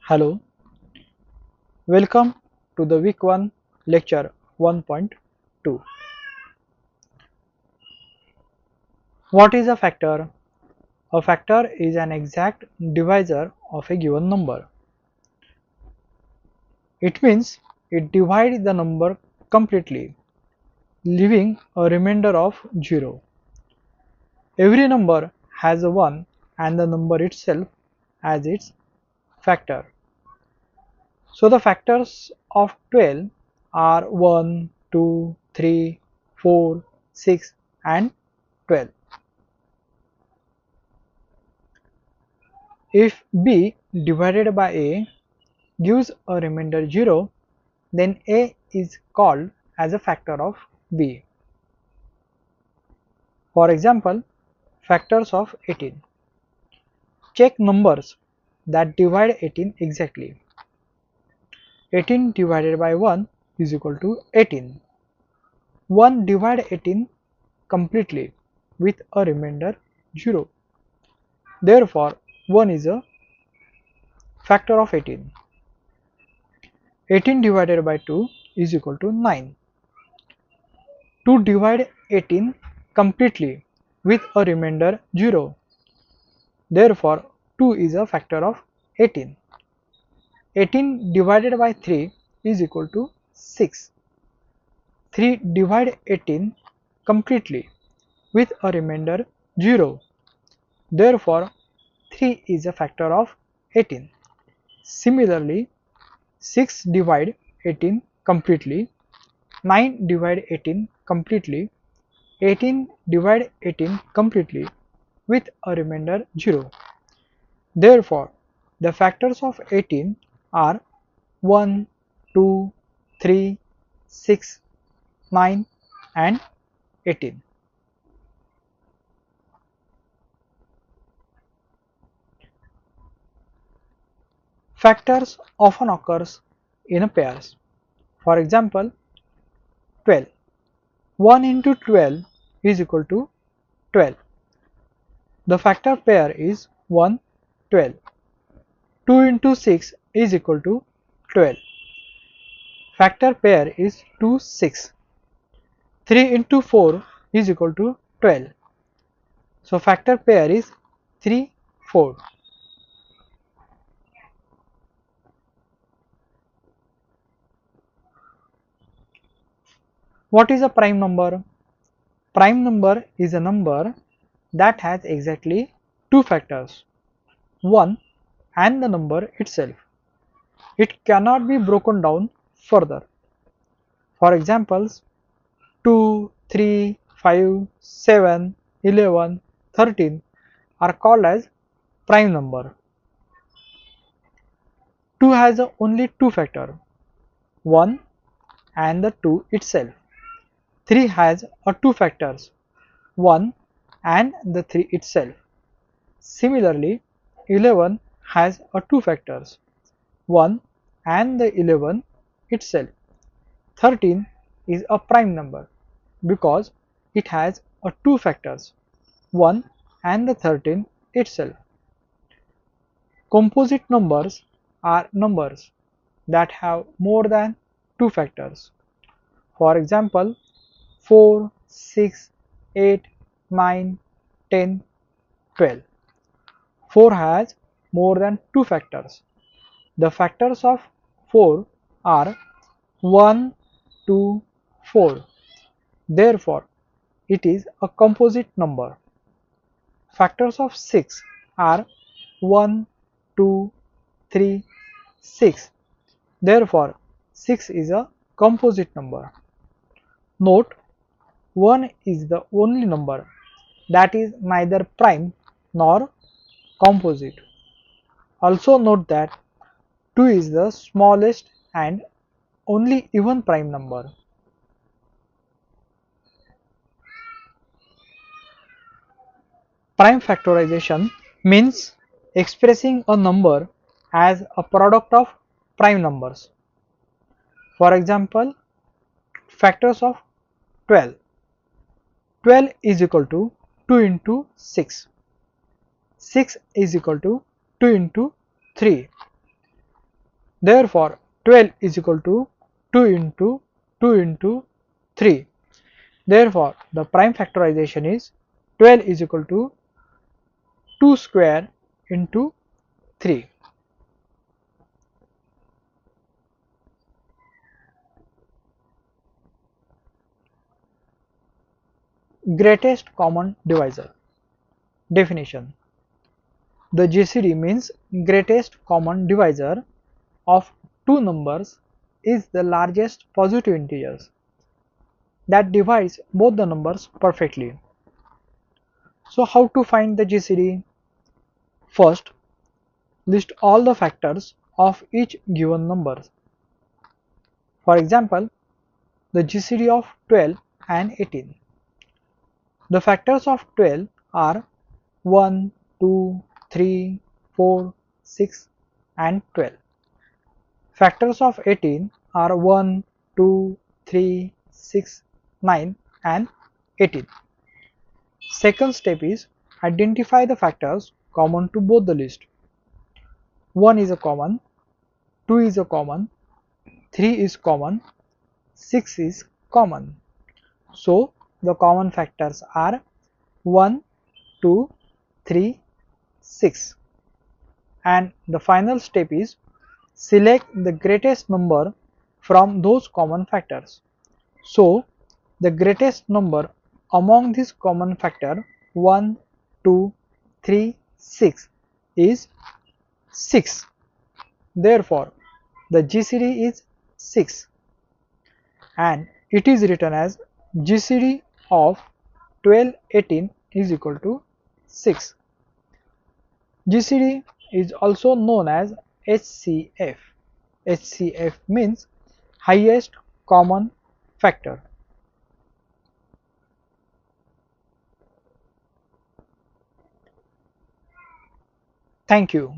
Hello, welcome to the week 1 lecture 1.2. What is a factor? A factor is an exact divisor of a given number. It means it divides the number completely, leaving a remainder of 0. Every number has a 1 and the number itself as its factor. So the factors of 12 are 1, 2, 3, 4, 6 and 12. If b divided by a gives a remainder 0, then a is called as a factor of b. For example, factors of 18. Check numbers that divide 18 exactly. 18 divided by 1 is equal to 18. 1 divide 18 completely with a remainder 0. Therefore, 1 is a factor of 18. 18 divided by 2 is equal to 9. 2 divide 18 completely with a remainder 0. Therefore, 2 is a factor of 18. 18 divided by 3 is equal to 6. 3 divide 18 completely with a remainder 0. Therefore, 3 is a factor of 18. Similarly, 6 divide 18 completely, 9 divide 18 completely, 18 divide 18 completely with a remainder 0. Therefore, the factors of 18 are 1, 2, 3, 6, 9 and 18. Factors often occurs in pairs. For example, 12. 1 into 12 is equal to 12. The factor pair is 1, 12. 2 into 6 is equal to 12. Factor pair is 2, 6. 3 into 4 is equal to 12. So factor pair is 3, 4. What is a prime number? Prime number is a number that has exactly two factors, 1 and the number itself. It cannot be broken down further. For examples, 2, 3, 5, 7, 11, 13 are called as prime number. 2 has only two factors, 1 and the 2 itself. 3 has two factors, 1 and the 3 itself. Similarly, 11 has two factors, 1 and the 11 itself. 13 is a prime number because it has two factors, 1 and the 13 itself. Composite numbers are numbers that have more than two factors. For example, 4, 6, 8, 9, 10, 12. 4 has more than two factors. The factors of 4 are 1, 2, 4. Therefore, it is a composite number. Factors of 6 are 1, 2, 3, 6. Therefore, 6 is a composite number. Note, 1 is the only number that is neither prime nor composite. Also note that 2 is the smallest and only even prime number. Prime factorization means expressing a number as a product of prime numbers. For example, factors of 12. 12 is equal to 2 into 6. 6 is equal to 2 into 3. Therefore 12 is equal to 2 into 2 into 3. Therefore the prime factorization is 12 is equal to 2 square into 3. Greatest common divisor. Definition. The GCD means greatest common divisor of two numbers is the largest positive integers that divides both the numbers perfectly. So how to find the GCD? First, list all the factors of each given number. For example, the GCD of 12 and 18. The factors of 12 are 1, 2, 3, 4, 6 and 12. Factors of 18 are 1, 2, 3, 6, 9 and 18. Second step is identify the factors common to both the list. 1 is a common, 2 is a common, 3 is common, 6 is common. So the common factors are 1, 2, 3, 6. And the final step is select the greatest number from those common factors. So the greatest number among these common factor 1, 2, 3, 6 is 6. Therefore the GCD is 6 and it is written as GCD of 12, 18 is equal to 6. GCD is also known as HCF. HCF means highest common factor. Thank you.